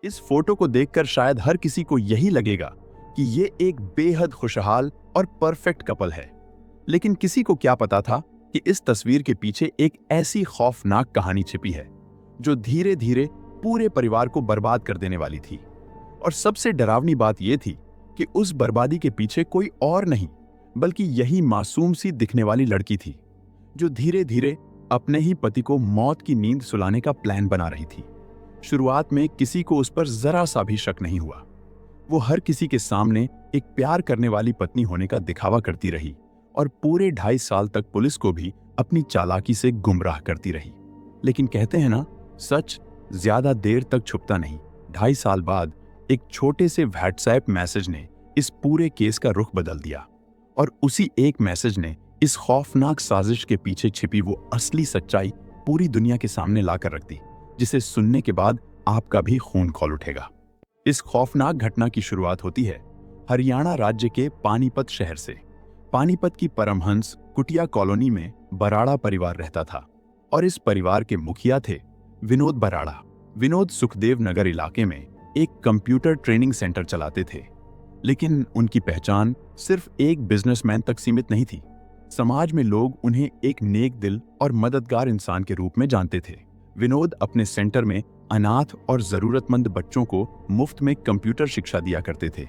इस फोटो को देखकर शायद हर किसी को यही लगेगा कि ये एक बेहद खुशहाल और परफेक्ट कपल है। लेकिन किसी को क्या पता था कि इस तस्वीर के पीछे एक ऐसी खौफनाक कहानी छिपी है जो धीरे धीरे पूरे परिवार को बर्बाद कर देने वाली थी। और सबसे डरावनी बात यह थी कि उस बर्बादी के पीछे कोई और नहीं बल्कि यही मासूम सी दिखने वाली लड़की थी जो धीरे धीरे अपने ही पति को मौत की नींद सुलाने का प्लान बना रही थी। शुरुआत में किसी को उस पर जरा सा भी शक नहीं हुआ। वो हर किसी के सामने एक प्यार करने वाली पत्नी होने का दिखावा करती रही और पूरे 2.5 साल तक पुलिस को भी अपनी चालाकी से गुमराह करती रही। लेकिन कहते हैं ना, सच ज्यादा देर तक छुपता नहीं। 2.5 साल बाद एक छोटे से व्हाट्सएप मैसेज ने इस पूरे केस का रुख बदल दिया और उसी एक मैसेज ने इस खौफनाक साजिश के पीछे छिपी वो असली सच्चाई पूरी दुनिया के सामने लाकर रख दी, जिसे सुनने के बाद आपका भी खून खौल उठेगा। इस खौफनाक घटना की शुरुआत होती है हरियाणा राज्य के पानीपत शहर से। पानीपत की परमहंस कुटिया कॉलोनी में बराड़ा परिवार रहता था और इस परिवार के मुखिया थे विनोद बराड़ा। विनोद सुखदेव नगर इलाके में एक कंप्यूटर ट्रेनिंग सेंटर चलाते थे, लेकिन उनकी पहचान सिर्फ एक बिजनेसमैन तक सीमित नहीं थी। समाज में लोग उन्हें एक नेक दिल और मददगार इंसान के रूप में जानते थे। विनोद अपने सेंटर में अनाथ और जरूरतमंद बच्चों को मुफ्त में कंप्यूटर शिक्षा दिया करते थे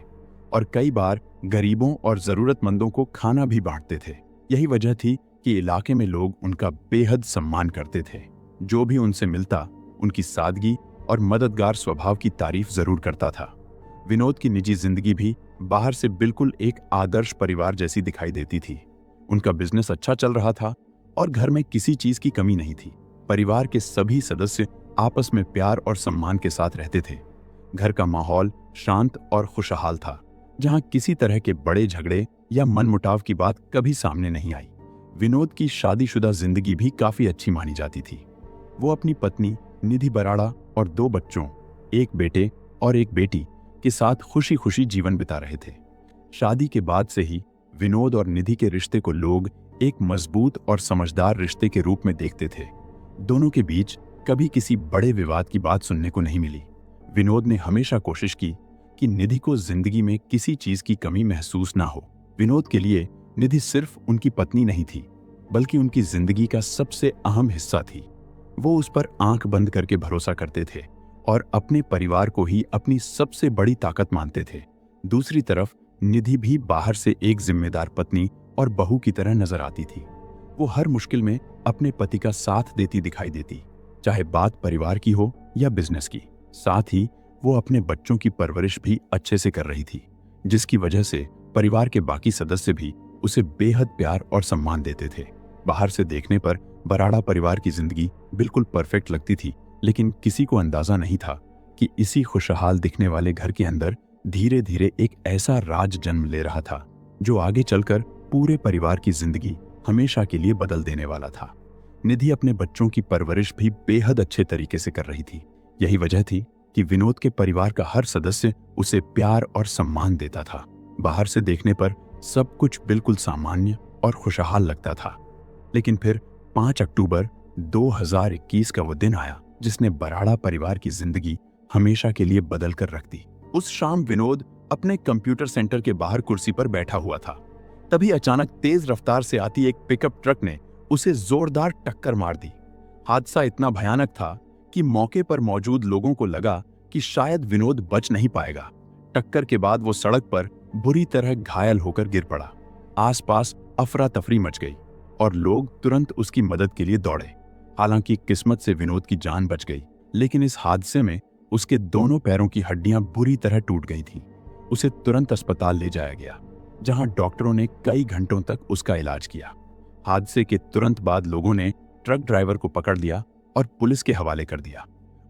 और कई बार गरीबों और जरूरतमंदों को खाना भी बांटते थे। यही वजह थी कि इलाके में लोग उनका बेहद सम्मान करते थे। जो भी उनसे मिलता उनकी सादगी और मददगार स्वभाव की तारीफ जरूर करता था। विनोद की निजी जिंदगी भी बाहर से बिल्कुल एक आदर्श परिवार जैसी दिखाई देती थी। उनका बिजनेस अच्छा चल रहा था और घर में किसी चीज की कमी नहीं थी। परिवार के सभी सदस्य आपस में प्यार और सम्मान के साथ रहते थे। घर का माहौल शांत और खुशहाल था, जहां किसी तरह के बड़े झगड़े या मनमुटाव की बात कभी सामने नहीं आई। विनोद की शादीशुदा जिंदगी भी काफी अच्छी मानी जाती थी। वो अपनी पत्नी निधि बराड़ा और 2 बच्चों, एक बेटे और एक बेटी के साथ खुशी खुशी जीवन बिता रहे थे। शादी के बाद से ही विनोद और निधि के रिश्ते को लोग एक मजबूत और समझदार रिश्ते के रूप में देखते थे। दोनों के बीच कभी किसी बड़े विवाद की बात सुनने को नहीं मिली। विनोद ने हमेशा कोशिश की कि निधि को जिंदगी में किसी चीज की कमी महसूस ना हो। विनोद के लिए निधि सिर्फ उनकी पत्नी नहीं थी, बल्कि उनकी जिंदगी का सबसे अहम हिस्सा थी। वो उस पर आंख बंद करके भरोसा करते थे और अपने परिवार को ही अपनी सबसे बड़ी ताकत मानते थे। दूसरी तरफ निधि भी बाहर से एक जिम्मेदार पत्नी और बहू की तरह नजर आती थी। वो हर मुश्किल में अपने पति का साथ देती दिखाई देती, चाहे बात परिवार की हो या बिजनेस की। साथ ही वो अपने बच्चों की परवरिश भी अच्छे से कर रही थी, जिसकी वजह से परिवार के बाकी सदस्य भी उसे बेहद प्यार और सम्मान देते थे। बाहर से देखने पर बराड़ा परिवार की जिंदगी बिल्कुल परफेक्ट लगती थी, लेकिन किसी को अंदाजा नहीं था कि इसी खुशहाल दिखने वाले घर के अंदर धीरे धीरे एक ऐसा राज जन्म ले रहा था जो आगे चलकर पूरे परिवार की जिंदगी हमेशा के लिए बदल देने वाला था। निधि अपने बच्चों की परवरिश भी बेहद अच्छे तरीके से कर रही थी। यही वजह थी कि विनोद के परिवार का हर सदस्य उसे प्यार और सम्मान देता था। बाहर से देखने पर सब कुछ बिल्कुल सामान्य और खुशहाल लगता था, लेकिन फिर 5 अक्टूबर 2021 का वो दिन आया जिसने बराड़ा परिवार की जिंदगी हमेशा के लिए बदल कर रख दी। उस शाम विनोद अपने कंप्यूटर सेंटर के बाहर कुर्सी पर बैठा हुआ था। तभी अचानक तेज रफ्तार से आती एक पिकअप ट्रक ने उसे जोरदार टक्कर मार दी। हादसा इतना भयानक था कि मौके पर मौजूद लोगों को लगा कि शायद विनोद बच नहीं पाएगा। टक्कर के बाद वो सड़क पर बुरी तरह घायल होकर गिर पड़ा। आसपास अफरा तफरी मच गई और लोग तुरंत उसकी मदद के लिए दौड़े। हालांकि किस्मत से विनोद की जान बच गई, लेकिन इस हादसे में उसके दोनों पैरों की हड्डियां बुरी तरह टूट गई थीं। उसे तुरंत अस्पताल ले जाया गया, जहां डॉक्टरों ने कई घंटों तक उसका इलाज किया। हादसे के तुरंत बाद लोगों ने ट्रक ड्राइवर को पकड़ लिया और पुलिस के हवाले कर दिया।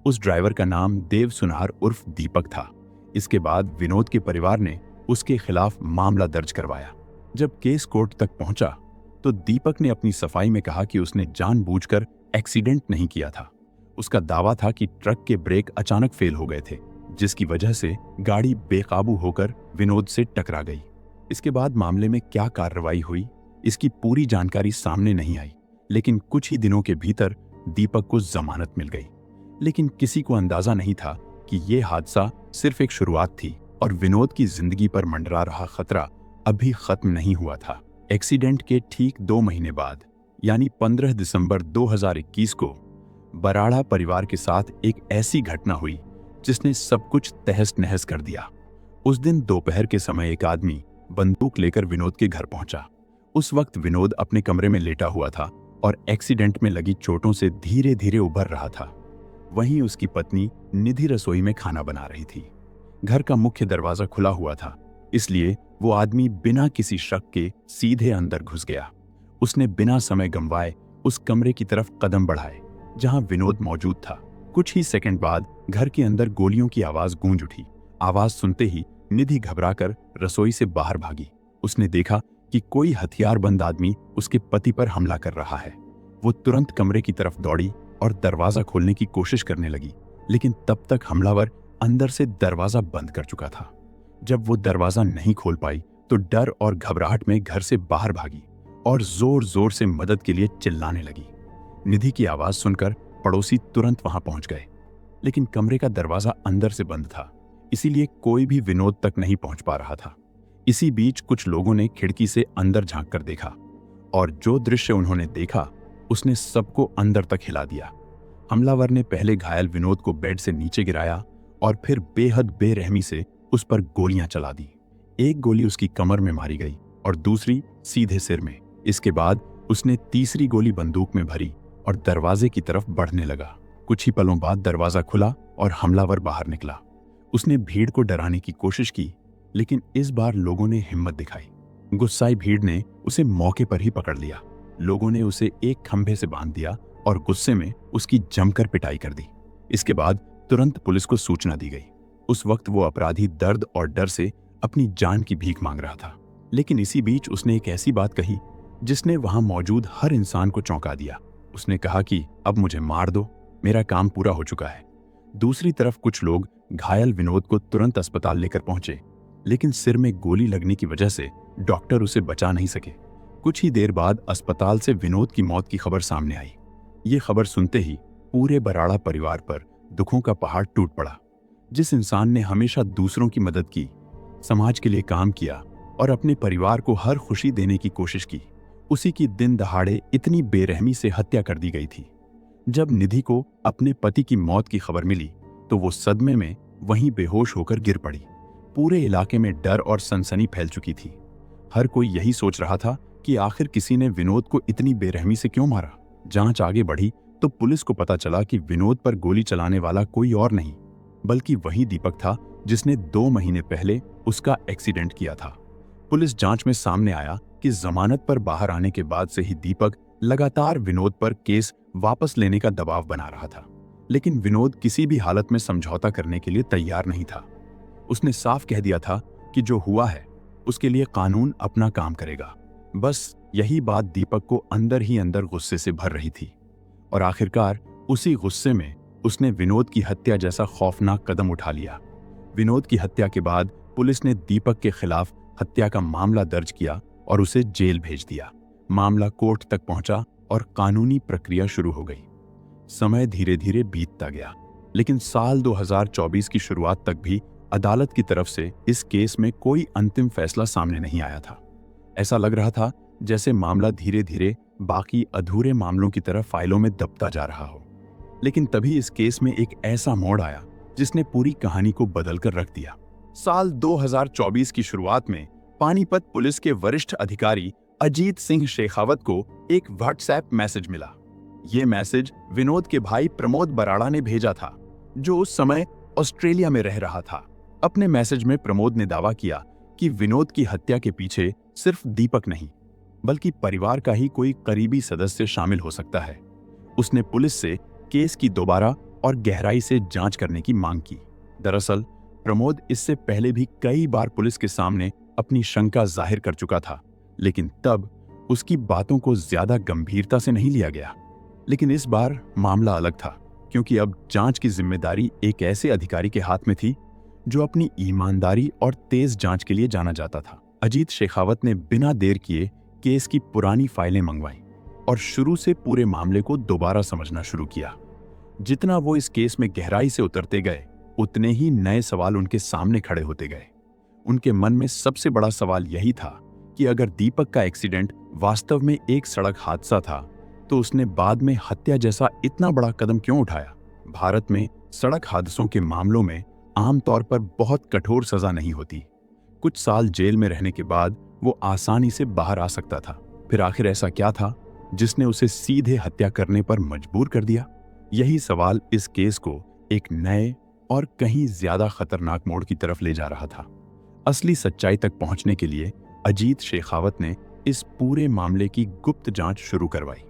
उस ड्राइवर का नाम देव सुनार उर्फ दीपक था। इसके बाद विनोद के परिवार ने उसके खिलाफ मामला दर्ज करवाया। जब केस कोर्ट तक पहुंचा तो दीपक ने अपनी सफाई में कहा कि उसने जानबूझकर एक्सीडेंट नहीं किया था। उसका दावा था कि ट्रक के ब्रेक अचानक फेल हो गए थे, जिसकी वजह से गाड़ी बेकाबू होकर विनोद से टकरा गई। इसके बाद मामले में क्या कार्रवाई हुई, इसकी पूरी जानकारी सामने नहीं आई, लेकिन कुछ ही दिनों के भीतर दीपक को जमानत मिल गई। लेकिन किसी को अंदाजा नहीं था कि ये हादसा सिर्फ एक शुरुआत थी और विनोद की जिंदगी पर मंडरा रहा खतरा अभी खत्म नहीं हुआ था। एक्सीडेंट के ठीक 2 महीने बाद यानी 15 दिसंबर 2021 को बराड़ा परिवार के साथ एक ऐसी घटना हुई जिसने सब कुछ तहस नहस कर दिया। उस दिन दोपहर के समय एक आदमी बंदूक लेकर विनोद के घर पहुंचा। उस वक्त विनोद अपने कमरे में लेटा हुआ था और एक्सीडेंट में लगी चोटों से धीरे धीरे उभर रहा था। वहीं उसकी पत्नी निधि रसोई में खाना बना रही थी। घर का मुख्य दरवाजा खुला हुआ था, इसलिए वो आदमी बिना किसी शक के सीधे अंदर घुस गया। उसने बिना समय गंवाए उस कमरे की तरफ कदम बढ़ाए जहां विनोद मौजूद था। कुछ ही सेकंड बाद घर के अंदर गोलियों की आवाज गूंज उठी। आवाज सुनते ही निधि घबराकर रसोई से बाहर भागी। उसने देखा कि कोई हथियारबंद आदमी उसके पति पर हमला कर रहा है। वो तुरंत कमरे की तरफ दौड़ी और दरवाजा खोलने की कोशिश करने लगी, लेकिन तब तक हमलावर अंदर से दरवाजा बंद कर चुका था। जब वो दरवाजा नहीं खोल पाई तो डर और घबराहट में घर से बाहर भागी और जोर जोर से मदद के लिए चिल्लाने लगी। निधि की आवाज सुनकर पड़ोसी तुरंत वहां पहुंच गए, लेकिन कमरे का दरवाजा अंदर से बंद था, इसीलिए कोई भी विनोद तक नहीं पहुंच पा रहा था। इसी बीच कुछ लोगों ने खिड़की से अंदर झांक कर देखा और जो दृश्य उन्होंने देखा उसने सबको अंदर तक हिला दिया। हमलावर ने पहले घायल विनोद को बेड से नीचे गिराया और फिर बेहद बेरहमी से उस पर गोलियां चला दी। एक गोली उसकी कमर में मारी गई और दूसरी सीधे सिर में। इसके बाद उसने तीसरी गोली बंदूक में भरी और दरवाजे की तरफ बढ़ने लगा। कुछ ही पलों बाद दरवाजा खुला और हमलावर बाहर निकला। उसने भीड़ को डराने की कोशिश की, लेकिन इस बार लोगों ने हिम्मत दिखाई। गुस्साई भीड़ ने उसे मौके पर ही पकड़ लिया। लोगों ने उसे एक खंभे से बांध दिया और गुस्से में उसकी जमकर पिटाई कर दी। इसके बाद तुरंत पुलिस को सूचना दी गई। उस वक्त वो अपराधी दर्द और डर से अपनी जान की भीख मांग रहा था, लेकिन इसी बीच उसने एक ऐसी बात कही जिसने वहां मौजूद हर इंसान को चौंका दिया। उसने कहा कि अब मुझे मार दो, मेरा काम पूरा हो चुका है। दूसरी तरफ कुछ लोग घायल विनोद को तुरंत अस्पताल लेकर पहुंचे, लेकिन सिर में गोली लगने की वजह से डॉक्टर उसे बचा नहीं सके। कुछ ही देर बाद अस्पताल से विनोद की मौत की खबर सामने आई। ये खबर सुनते ही पूरे बराड़ा परिवार पर दुखों का पहाड़ टूट पड़ा। जिस इंसान ने हमेशा दूसरों की मदद की, समाज के लिए काम किया और अपने परिवार को हर खुशी देने की कोशिश की, उसी की दिन दहाड़े इतनी बेरहमी से हत्या कर दी गई थी। जब निधि को अपने पति की मौत की खबर मिली तो वो सदमे में वहीं बेहोश होकर गिर पड़ी। पूरे इलाके में डर और सनसनी फैल चुकी थी। हर कोई यही सोच रहा था कि आखिर किसी ने विनोद को इतनी बेरहमी से क्यों मारा। जांच आगे बढ़ी तो पुलिस को पता चला कि विनोद पर गोली चलाने वाला कोई और नहीं, बल्कि वही दीपक था जिसने 2 महीने पहले उसका एक्सीडेंट किया था। पुलिस जांच में सामने आया कि जमानत पर बाहर आने के बाद से ही दीपक लगातार विनोद पर केस वापस लेने का दबाव बना रहा था, लेकिन विनोद किसी भी हालत में समझौता करने के लिए तैयार नहीं था। उसने साफ कह दिया था कि जो हुआ है उसके लिए कानून अपना काम करेगा। बस यही बात दीपक को अंदर ही अंदर गुस्से से भर रही थी और आखिरकार उसी गुस्से में उसने विनोद की हत्या जैसा खौफनाक कदम उठा लिया। विनोद की हत्या के बाद पुलिस ने दीपक के खिलाफ हत्या का मामला दर्ज किया और उसे जेल भेज दिया। मामला कोर्ट तक पहुंचा और कानूनी प्रक्रिया शुरू हो गई। समय धीरे धीरे बीतता गया, लेकिन साल 2024 की शुरुआत तक भी अदालत की तरफ से इस केस में कोई अंतिम फैसला सामने नहीं आया था। ऐसा लग रहा था जैसे मामला धीरे धीरे बाकी अधूरे मामलों की तरह फाइलों में दबता जा रहा हो। लेकिन तभी इस केस में एक ऐसा मोड़ आया जिसने पूरी कहानी को बदलकर रख दिया। साल 2024 की शुरुआत में पानीपत पुलिस के वरिष्ठ अधिकारी अजीत सिंह शेखावत को एक व्हाट्सएप मैसेज मिला। ये मैसेज विनोद के भाई प्रमोद बराड़ा ने भेजा था, जो उस समय ऑस्ट्रेलिया में रह रहा था। अपने मैसेज में प्रमोद ने दावा किया कि विनोद की हत्या के पीछे सिर्फ दीपक नहीं, बल्कि परिवार का ही कोई करीबी सदस्य शामिल हो सकता है। उसने पुलिस से केस की दोबारा और गहराई से जांच करने की मांग की। दरअसल प्रमोद इससे पहले भी कई बार पुलिस के सामने अपनी शंका जाहिर कर चुका था, लेकिन तब उसकी बातों को ज्यादा गंभीरता से नहीं लिया गया। लेकिन इस बार मामला अलग था, क्योंकि अब जांच की जिम्मेदारी एक ऐसे अधिकारी के हाथ में थी जो अपनी ईमानदारी और तेज जांच के लिए जाना जाता था। अजीत शेखावत ने बिना देर किए केस की पुरानी फाइलें मंगवाईं और शुरू से पूरे मामले को दोबारा समझना शुरू किया। जितना वो इस केस में गहराई से उतरते गए, उतने ही नए सवाल उनके सामने खड़े होते गए। उनके मन में सबसे बड़ा सवाल यही था कि अगर दीपक का एक्सीडेंट वास्तव में एक सड़क हादसा था, तो उसने बाद में हत्या जैसा इतना बड़ा कदम क्यों उठाया? भारत में सड़क हादसों के मामलों में आमतौर पर बहुत कठोर सजा नहीं होती। कुछ साल जेल में रहने के बाद वो आसानी से बाहर आ सकता था। फिर आखिर ऐसा क्या था जिसने उसे सीधे हत्या करने पर मजबूर कर दिया? यही सवाल इस केस को एक नए और कहीं ज्यादा खतरनाक मोड़ की तरफ ले जा रहा था। असली सच्चाई तक पहुंचने के लिए अजीत शेखावत ने इस पूरे मामले की गुप्त जांच शुरू करवाई।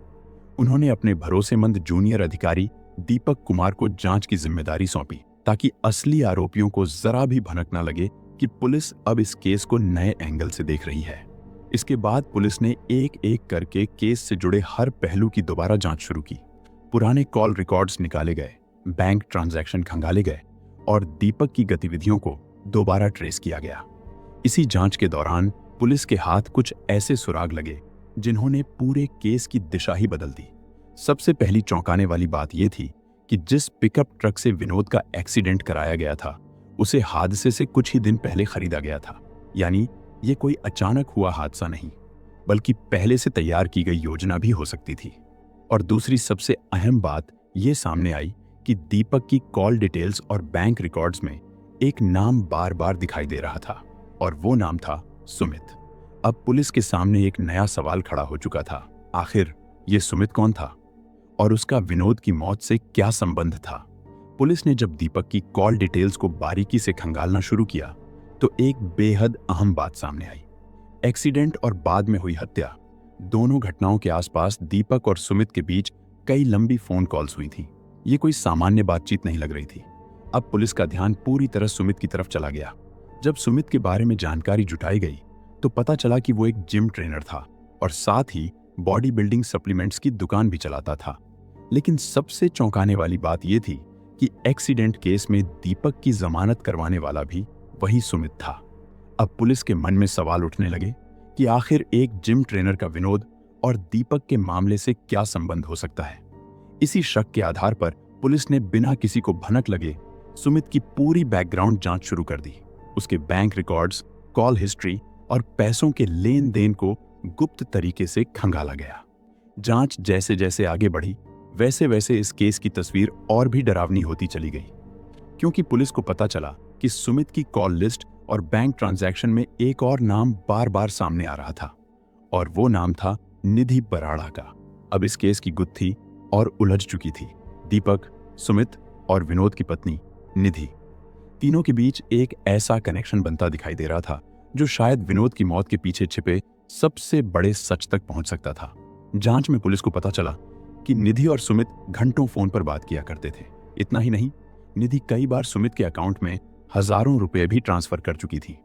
उन्होंने अपने भरोसेमंद जूनियर अधिकारी दीपक कुमार को जांच की जिम्मेदारी सौंपी, ताकि असली आरोपियों को जरा भी भनक न लगे कि पुलिस अब इस केस को नए एंगल से देख रही है। इसके बाद पुलिस ने एक एक करके केस से जुड़े हर पहलू की दोबारा जांच शुरू की। पुराने कॉल रिकॉर्ड्स निकाले गए, बैंक ट्रांजैक्शन खंगाले गए और दीपक की गतिविधियों को दोबारा ट्रेस किया गया। इसी जांच के दौरान पुलिस के हाथ कुछ ऐसे सुराग लगे जिन्होंने पूरे केस की दिशा ही बदल दी। सबसे पहली चौंकाने वाली बात यह थी कि जिस पिकअप ट्रक से विनोद का एक्सीडेंट कराया गया था, उसे हादसे से कुछ ही दिन पहले खरीदा गया था। यानी ये कोई अचानक हुआ हादसा नहीं, बल्कि पहले से तैयार की गई योजना भी हो सकती थी। और दूसरी सबसे अहम बात ये सामने आई कि दीपक की कॉल डिटेल्स और बैंक रिकॉर्ड्स में एक नाम बार बार दिखाई दे रहा था, और वो नाम था सुमित। अब पुलिस के सामने एक नया सवाल खड़ा हो चुका था। आखिर ये सुमित कौन था और उसका विनोद की मौत से क्या संबंध था? पुलिस ने जब दीपक की कॉल डिटेल्स को बारीकी से खंगालना शुरू किया, तो एक बेहद अहम बात सामने आई। एक्सीडेंट और बाद में हुई हत्या, दोनों घटनाओं के आसपास दीपक और सुमित के बीच कई लंबी फोन कॉल्स हुई थी। ये कोई सामान्य बातचीत नहीं लग रही थी। अब पुलिस का ध्यान पूरी तरह सुमित की तरफ चला गया। जब सुमित के बारे में जानकारी जुटाई गई, तो पता चला कि वो एक जिम ट्रेनर था और साथ ही बॉडी बिल्डिंग सप्लीमेंट्स की दुकान भी चलाता था। लेकिन सबसे चौंकाने वाली बात यह थी कि एक्सीडेंट केस में दीपक की जमानत करवाने वाला भी वही सुमित था। अब पुलिस के मन में सवाल उठने लगे कि आखिर एक जिम ट्रेनर का विनोद और दीपक के मामले से क्या संबंध हो सकता है। इसी शक के आधार पर पुलिस ने बिना किसी को भनक लगे सुमित की पूरी बैकग्राउंड जांच शुरू कर दी। उसके बैंक रिकॉर्ड्स, कॉल हिस्ट्री और पैसों के लेन देन को गुप्त तरीके से खंगाला गया। जांच जैसे जैसे आगे बढ़ी, वैसे वैसे इस केस की तस्वीर और भी डरावनी होती चली गई, क्योंकि पुलिस को पता चला कि सुमित की कॉल लिस्ट और बैंक ट्रांजैक्शन में एक और नाम बार बार सामने आ रहा था, और वो नाम था निधि बराड़ा का। अब इस केस की गुत्थी और उलझ चुकी थी। दीपक, सुमित और विनोद की पत्नी निधि, तीनों के बीच एक ऐसा कनेक्शन बनता दिखाई दे रहा था जो शायद विनोद की मौत के पीछे छिपे सबसे बड़े सच तक पहुंच सकता था। जांच में पुलिस को पता चला कि निधि और सुमित घंटों फोन पर बात किया करते थे। इतना ही नहीं, निधि कई बार सुमित के अकाउंट में हजारों रुपए भी ट्रांसफर कर चुकी थी।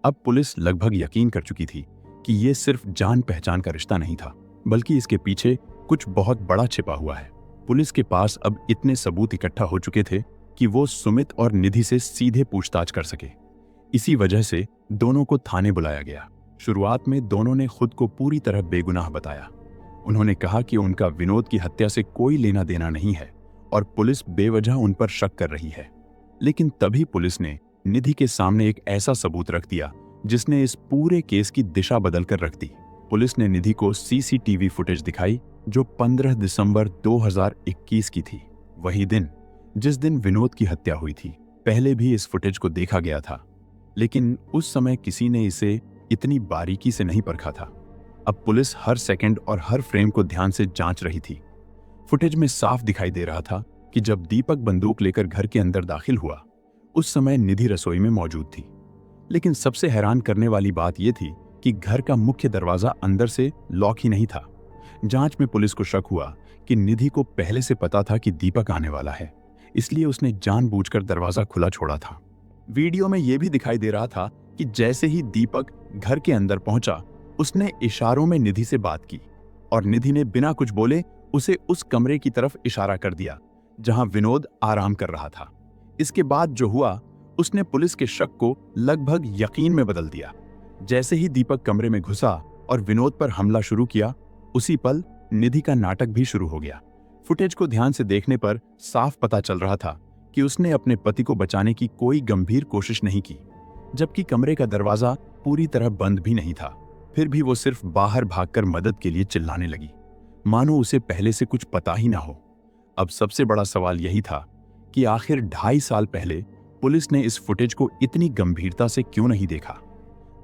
अब पुलिस लगभग यकीन कर चुकी थी कि यह सिर्फ जान पहचान का रिश्ता नहीं था, बल्कि इसके पीछे कुछ बहुत बड़ा छिपा हुआ है। पुलिस के पास अब इतने सबूत इकट्ठा हो चुके थे कि वो सुमित और निधि से सीधे पूछताछ कर सके। इसी वजह से दोनों को थाने बुलाया गया। शुरुआत में दोनों ने खुद को पूरी तरह बेगुनाह बताया। उन्होंने कहा कि उनका विनोद की हत्या से कोई लेना देना नहीं है और पुलिस बेवजह उन पर शक कर रही है। लेकिन तभी पुलिस ने निधि के सामने एक ऐसा सबूत रख दिया जिसने इस पूरे केस की दिशा बदल कर रख दी। पुलिस ने निधि को सीसीटीवी फुटेज दिखाई जो 15 दिसंबर 2021 की थी, वही दिन जिस दिन विनोद की हत्या हुई थी। पहले भी इस फुटेज को देखा गया था, लेकिन उस समय किसी ने इसे इतनी बारीकी से नहीं परखा था। अब पुलिस हर सेकंड और हर फ्रेम को ध्यान से जांच रही थी। फुटेज में साफ दिखाई दे रहा था कि जब दीपक बंदूक लेकर घर के अंदर दाखिल हुआ, उस समय निधि रसोई में मौजूद थी। लेकिन सबसे हैरान करने वाली बात यह थी कि घर का मुख्य दरवाजा अंदर से लॉक ही नहीं था। जांच में पुलिस को शक हुआ कि निधि को पहले से पता था कि दीपक आने वाला है, इसलिए उसने जानबूझकर दरवाजा खुला छोड़ा था। वीडियो में यह भी दिखाई दे रहा था कि जैसे ही दीपक घर के अंदर पहुंचा, उसने इशारों में निधि से बात की और निधि ने बिना कुछ बोले उसे उस कमरे की तरफ इशारा कर दिया जहां विनोद आराम कर रहा था। इसके बाद जो हुआ, उसने पुलिस के शक को लगभग यकीन में बदल दिया। जैसे ही दीपक कमरे में घुसा और विनोद पर हमला शुरू किया, उसी पल निधि का नाटक भी शुरू हो गया। फुटेज को ध्यान से देखने पर साफ पता चल रहा था कि कि उसने अपने पति को बचाने की कोई गंभीर कोशिश नहीं की, जबकि कमरे का दरवाजा पूरी तरह बंद भी नहीं था। फिर भी वो सिर्फ बाहर भागकर मदद के लिए चिल्लाने लगी, मानो उसे पहले से कुछ पता ही ना हो। अब सबसे बड़ा सवाल यही था कि आखिर 2.5 साल पहले पुलिस ने इस फुटेज को इतनी गंभीरता से क्यों नहीं देखा।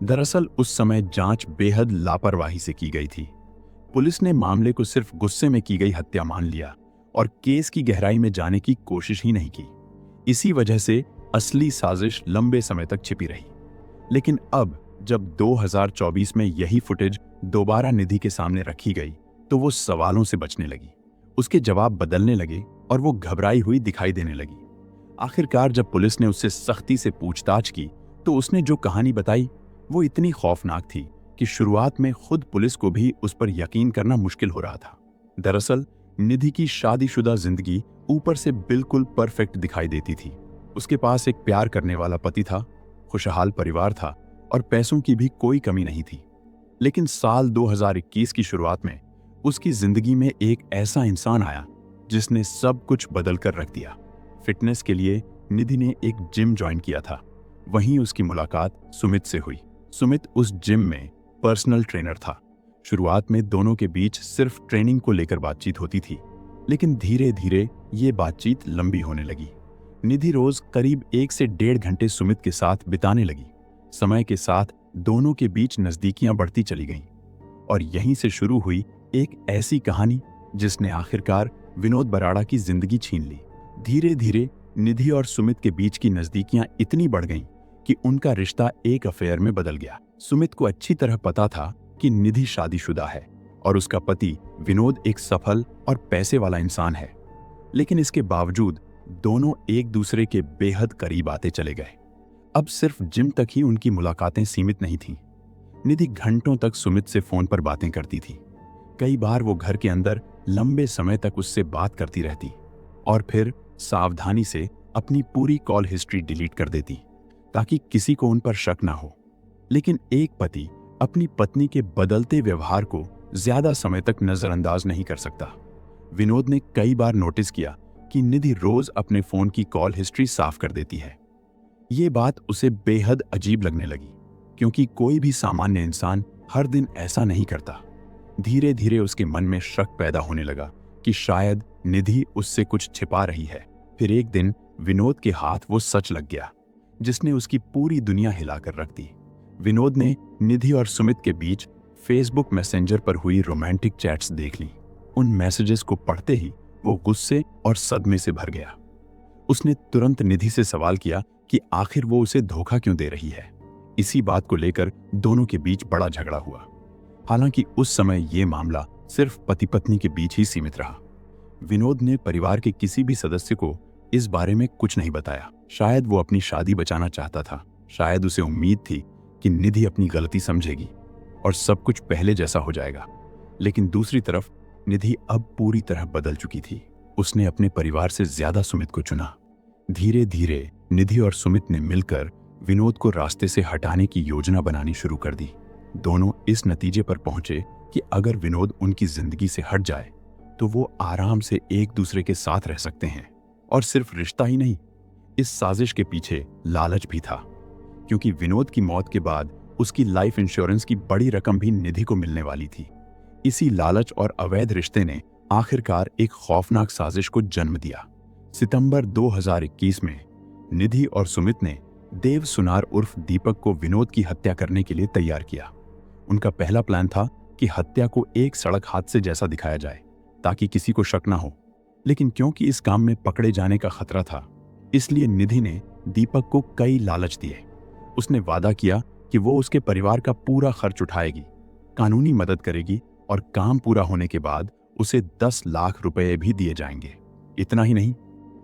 दरअसल उस समय जांच बेहद लापरवाही से की गई थी। पुलिस ने मामले को सिर्फ गुस्से में की गई हत्या मान लिया और केस की गहराई में जाने की कोशिश ही नहीं की। इसी वजह से असली साजिश लंबे समय तक छिपी रही। लेकिन अब जब 2024 में यही फुटेज दोबारा निधि के सामने रखी गई तो वो सवालों से बचने लगी, उसके जवाब बदलने लगे और वो घबराई हुई दिखाई देने लगी। आखिरकार जब पुलिस ने उससे सख्ती से पूछताछ की तो उसने जो कहानी बताई वो इतनी खौफनाक थी कि शुरुआत में खुद पुलिस को भी उस पर यकीन करना मुश्किल हो रहा था। दरअसल निधि की शादीशुदा जिंदगी ऊपर से बिल्कुल परफेक्ट दिखाई देती थी। उसके पास एक प्यार करने वाला पति था, खुशहाल परिवार था और पैसों की भी कोई कमी नहीं थी। लेकिन साल 2021 की शुरुआत में उसकी जिंदगी में एक ऐसा इंसान आया जिसने सब कुछ बदल कर रख दिया। फिटनेस के लिए निधि ने एक जिम ज्वाइन किया था। वहीं उसकी मुलाकात सुमित से हुई। सुमित उस जिम में पर्सनल ट्रेनर था। शुरुआत में दोनों के बीच सिर्फ ट्रेनिंग को लेकर बातचीत होती थी, लेकिन धीरे धीरे ये बातचीत लंबी होने लगी। निधि रोज करीब 1 से 1.5 घंटे सुमित के साथ बिताने लगी। समय के साथ दोनों के बीच नजदीकियां बढ़ती चली गईं और यहीं से शुरू हुई एक ऐसी कहानी जिसने आखिरकार विनोद बराड़ा की जिंदगी छीन ली। धीरे धीरे निधि और सुमित के बीच की नजदीकियां इतनी बढ़ गईं कि उनका रिश्ता एक अफेयर में बदल गया। सुमित को अच्छी तरह पता था कि निधि शादीशुदा है और उसका पति विनोद एक सफल और पैसे वाला इंसान है, लेकिन इसके बावजूद दोनों एक दूसरे के बेहद करीब आते चले गए। अब सिर्फ जिम तक ही उनकी मुलाकातें सीमित नहीं थीं। निधि घंटों तक सुमित से फोन पर बातें करती थी। कई बार वो घर के अंदर लंबे समय तक उससे बात करती रहती और फिर सावधानी से अपनी पूरी कॉल हिस्ट्री डिलीट कर देती ताकि किसी को उन पर शक ना हो। लेकिन एक पति अपनी पत्नी के बदलते व्यवहार को ज्यादा समय तक नजरअंदाज नहीं कर सकता। विनोद ने कई बार नोटिस किया कि निधि रोज अपने फोन की कॉल हिस्ट्री साफ कर देती है। ये बात उसे बेहद अजीब लगने लगी, क्योंकि कोई भी सामान्य इंसान हर दिन ऐसा नहीं करता। धीरे धीरे उसके मन में शक पैदा होने लगा कि शायद निधि उससे कुछ छिपा रही है। फिर एक दिन विनोद के हाथ वो सच लग गया जिसने उसकी पूरी दुनिया हिलाकर रख दी। विनोद ने निधि और सुमित के बीच फेसबुक मैसेंजर पर हुई रोमांटिक चैट्स देख ली। उन मैसेजेस को पढ़ते ही वो गुस्से और सदमे से भर गया। उसने तुरंत निधि से सवाल किया कि आखिर वो उसे धोखा क्यों दे रही है। इसी बात को लेकर दोनों के बीच बड़ा झगड़ा हुआ। हालांकि उस समय ये मामला सिर्फ पति पत्नी के बीच ही सीमित रहा। विनोद ने परिवार के किसी भी सदस्य को इस बारे में कुछ नहीं बताया। शायद वो अपनी शादी बचाना चाहता था, शायद उसे उम्मीद थी कि निधि अपनी गलती समझेगी और सब कुछ पहले जैसा हो जाएगा। लेकिन दूसरी तरफ निधि अब पूरी तरह बदल चुकी थी। उसने अपने परिवार से ज्यादा सुमित को चुना। धीरे धीरे निधि और सुमित ने मिलकर विनोद को रास्ते से हटाने की योजना बनानी शुरू कर दी। दोनों इस नतीजे पर पहुंचे कि अगर विनोद उनकी जिंदगी से हट जाए तो वो आराम से एक दूसरे के साथ रह सकते हैं। और सिर्फ रिश्ता ही नहीं, इस साजिश के पीछे लालच भी था, क्योंकि विनोद की मौत के बाद उसकी लाइफ इंश्योरेंस की बड़ी रकम भी निधि को मिलने वाली थी। इसी लालच और अवैध रिश्ते ने आखिरकार एक खौफनाक साजिश को जन्म दिया। सितंबर 2021 में निधि और सुमित ने देव सुनार उर्फ दीपक को विनोद की हत्या करने के लिए तैयार किया। उनका पहला प्लान था कि हत्या को एक सड़क हादसे जैसा दिखाया जाए ताकि किसी को शक ना हो। लेकिन क्योंकि इस काम में पकड़े जाने का खतरा था, इसलिए निधि ने दीपक को कई लालच दिए। उसने वादा किया कि वो उसके परिवार का पूरा खर्च उठाएगी, कानूनी मदद करेगी और काम पूरा होने के बाद उसे 10 लाख रुपए भी दिए जाएंगे। इतना ही नहीं,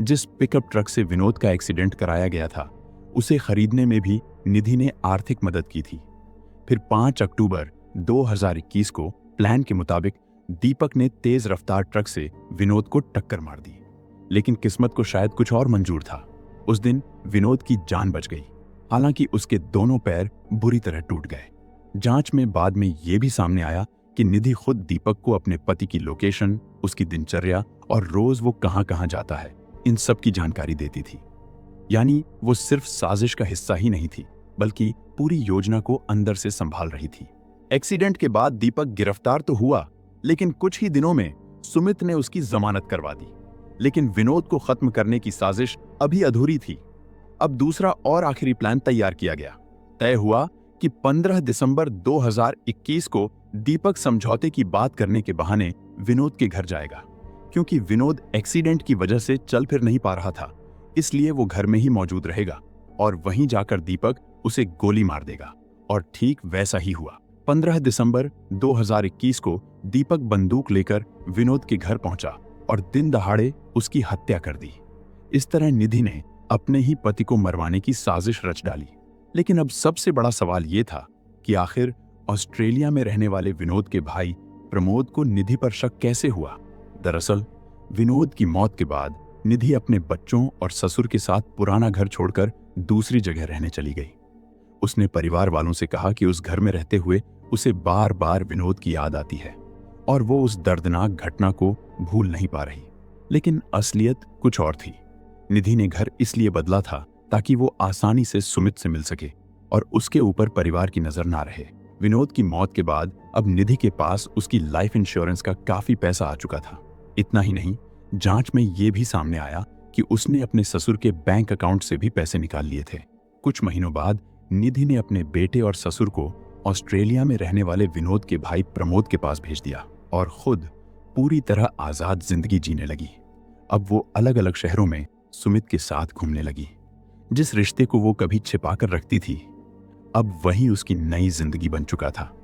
जिस पिकअप ट्रक से विनोद का एक्सीडेंट कराया गया था उसे खरीदने में भी निधि ने आर्थिक मदद की थी। फिर 5 अक्टूबर 2021 को प्लान के मुताबिक दीपक ने तेज रफ्तार ट्रक से विनोद को टक्कर मार दी। लेकिन किस्मत को शायद कुछ और मंजूर था। उस दिन विनोद की जान बच गई, हालांकि उसके दोनों पैर बुरी तरह टूट गए। जांच में बाद में यह भी सामने आया कि निधि खुद दीपक को अपने पति की लोकेशन, उसकी दिनचर्या और रोज वो कहां-कहां जाता है इन सब की जानकारी देती थी। यानी वो सिर्फ साजिश का हिस्सा ही नहीं थी, बल्कि पूरी योजना को अंदर से संभाल रही थी। एक्सीडेंट के बाद दीपक गिरफ्तार तो हुआ, लेकिन कुछ ही दिनों में सुमित ने उसकी जमानत करवा दी। लेकिन विनोद को खत्म करने की साजिश अभी अधूरी थी। अब दूसरा और आखिरी प्लान तैयार किया गया। तय हुआ कि 15 दिसंबर 2021 को दीपक समझौते की बात करने के बहाने विनोद के घर जाएगा। क्योंकि विनोद एक्सीडेंट की वजह से चल फिर नहीं पा रहा था, इसलिए वो घर में ही मौजूद रहेगा और वहीं जाकर दीपक उसे गोली मार देगा। और ठीक वैसा ही हुआ। 15 दिसंबर 2021 को दीपक बंदूक लेकर विनोद के घर पहुंचा और दिन दहाड़े उसकी हत्या कर दी। इस तरह निधि ने अपने ही पति को मरवाने की साजिश रच डाली। लेकिन अब सबसे बड़ा सवाल ये था कि आखिर ऑस्ट्रेलिया में रहने वाले विनोद के भाई प्रमोद को निधि पर शक कैसे हुआ। दरअसल विनोद की मौत के बाद निधि अपने बच्चों और ससुर के साथ पुराना घर छोड़कर दूसरी जगह रहने चली गई। उसने परिवार वालों से कहा कि उस घर में रहते हुए उसे बार बार विनोद की याद आती है और वो उस दर्दनाक घटना को भूल नहीं पा रही। लेकिन असलियत कुछ और थी। निधि ने घर इसलिए बदला था ताकि वो आसानी से सुमित से मिल सके और उसके ऊपर परिवार की नजर ना रहे। विनोद की मौत के बाद अब निधि के पास उसकी लाइफ इंश्योरेंस का काफी पैसा आ चुका था। इतना ही नहीं, जांच में ये भी सामने आया कि उसने अपने ससुर के बैंक अकाउंट से भी पैसे निकाल लिए थे। कुछ महीनों बाद निधि ने अपने बेटे और ससुर को ऑस्ट्रेलिया में रहने वाले विनोद के भाई प्रमोद के पास भेज दिया और खुद पूरी तरह आजाद जिंदगी जीने लगी। अब वो अलग अलग शहरों में सुमित के साथ घूमने लगी। जिस रिश्ते को वो कभी छिपाकर रखती थी, अब वही उसकी नई जिंदगी बन चुका था।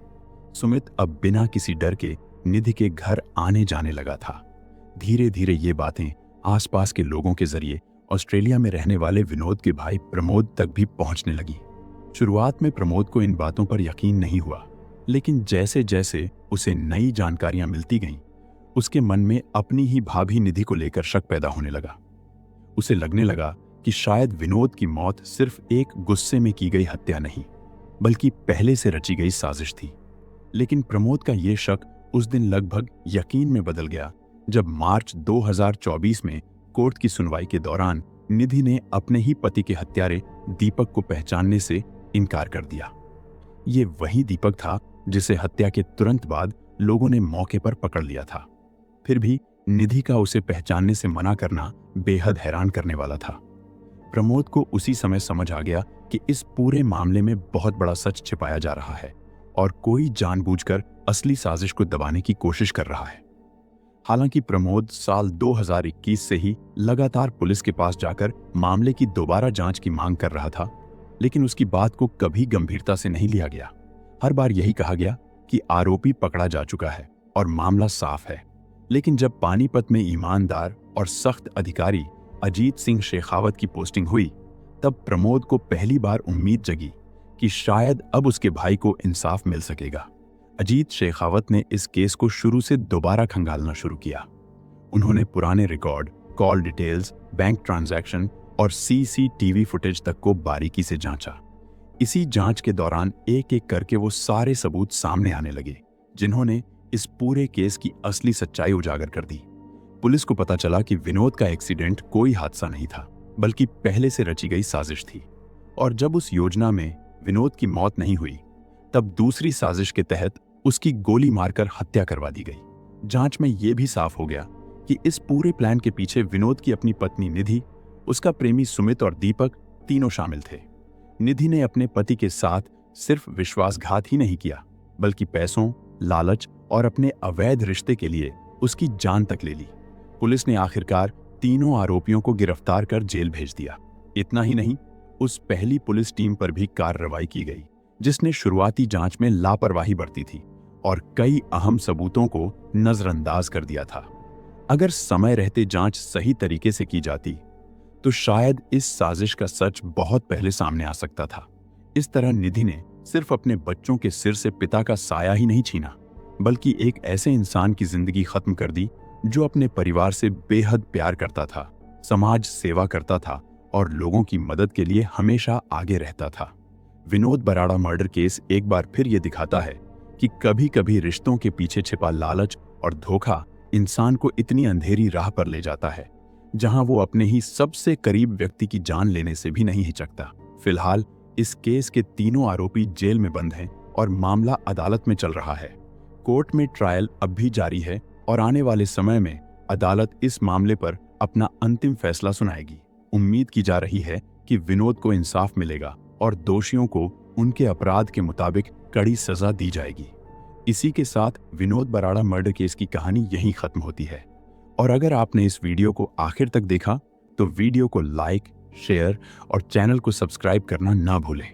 सुमित अब बिना किसी डर के निधि के घर आने जाने लगा था। धीरे धीरे ये बातें आसपास के लोगों के जरिए ऑस्ट्रेलिया में रहने वाले विनोद के भाई प्रमोद तक भी पहुंचने लगी। शुरुआत में प्रमोद को इन बातों पर यकीन नहीं हुआ, लेकिन जैसे जैसे उसे नई जानकारियां मिलती गईं, उसके मन में अपनी ही भाभी निधि को लेकर शक पैदा होने लगा। उसे लगने लगा कि शायद विनोद की मौत सिर्फ एक गुस्से में की गई हत्या नहीं, बल्कि पहले से रची गई साजिश थी। लेकिन प्रमोद का ये शक उस दिन लगभग यकीन में बदल गया जब मार्च 2024 में कोर्ट की सुनवाई के दौरान निधि ने अपने ही पति के हत्यारे दीपक को पहचानने से इनकार कर दिया। ये वही दीपक था जिसे हत्या के तुरंत बाद लोगों ने मौके पर पकड़ लिया था। फिर भी निधि का उसे पहचानने से मना करना बेहद हैरान करने वाला था। प्रमोद को उसी समय समझ आ गया कि इस पूरे मामले में बहुत बड़ा सच छिपाया जा रहा है और कोई जानबूझकर असली साजिश को दबाने की कोशिश कर रहा है। हालांकि प्रमोद साल 2021 से ही लगातार पुलिस के पास जाकर मामले की दोबारा जांच की मांग कर रहा था, लेकिन उसकी बात को कभी गंभीरता से नहीं लिया गया। हर बार यही कहा गया कि आरोपी पकड़ा जा चुका है और मामला साफ है। लेकिन जब पानीपत में ईमानदार और सख्त अधिकारी अजीत सिंह शेखावत की पोस्टिंग हुई, तब प्रमोद को पहली बार उम्मीद जगी कि शायद अब उसके भाई को इंसाफ मिल सकेगा। अजीत शेखावत ने इस केस को शुरू से दोबारा खंगालना शुरू किया। उन्होंने पुराने record, call details, bank transaction और सीसीटीवी फुटेज तक को बारीकी से जांचा। इसी जांच के दौरान एक एक करके वो सारे सबूत सामने आने लगे, जिन्होंने इस पूरे केस की असली सच्चाई उजागर कर दी। पुलिस को पता चला कि विनोद का एक्सीडेंट कोई हादसा नहीं था, बल्कि पहले से रची गई साजिश थी। और जब उस योजना में विनोद की मौत नहीं हुई, तब दूसरी साजिश के तहत उसकी गोली मारकर हत्या करवा दी गई। जांच में यह भी साफ हो गया कि इस पूरे प्लान के पीछे विनोद की अपनी पत्नी निधि, उसका प्रेमी सुमित और दीपक तीनों शामिल थे। निधि ने अपने पति के साथ सिर्फ विश्वासघात ही नहीं किया, बल्कि पैसों, लालच और अपने अवैध रिश्ते के लिए उसकी जान तक ले ली। पुलिस ने आखिरकार तीनों आरोपियों को गिरफ्तार कर जेल भेज दिया। इतना ही नहीं, उस पहली पुलिस टीम पर भी कार्रवाई की गई, जिसने शुरुआती जांच में लापरवाही बरती थी और कई अहम सबूतों को नजरअंदाज कर दिया था। अगर समय रहते जांच सही तरीके से की जाती, तो शायद इस साजिश का सच बहुत पहले सामने आ सकता था। इस तरह निधि ने सिर्फ अपने बच्चों के सिर से पिता का साया ही नहीं छीना, बल्कि एक ऐसे इंसान की जिंदगी खत्म कर दी जो अपने परिवार से बेहद प्यार करता था, समाज सेवा करता था और लोगों की मदद के लिए हमेशा आगे रहता था। विनोद बराड़ा मर्डर केस एक बार फिर ये दिखाता है कि कभी कभी रिश्तों के पीछे छिपा लालच और धोखा इंसान को इतनी अंधेरी राह पर ले जाता है, जहां वो अपने ही सबसे करीब व्यक्ति की जान लेने से भी नहीं हिचकता। फिलहाल इस केस के तीनों आरोपी जेल में बंद हैं और मामला अदालत में चल रहा है। कोर्ट में ट्रायल अब भी जारी है और आने वाले समय में अदालत इस मामले पर अपना अंतिम फैसला सुनाएगी। उम्मीद की जा रही है कि विनोद को इंसाफ मिलेगा और दोषियों को उनके अपराध के मुताबिक कड़ी सजा दी जाएगी। इसी के साथ विनोद बराड़ा मर्डर केस की कहानी यहीं खत्म होती है। और अगर आपने इस वीडियो को आखिर तक देखा तो वीडियो को लाइक, शेयर और चैनल को सब्सक्राइब करना ना भूलें।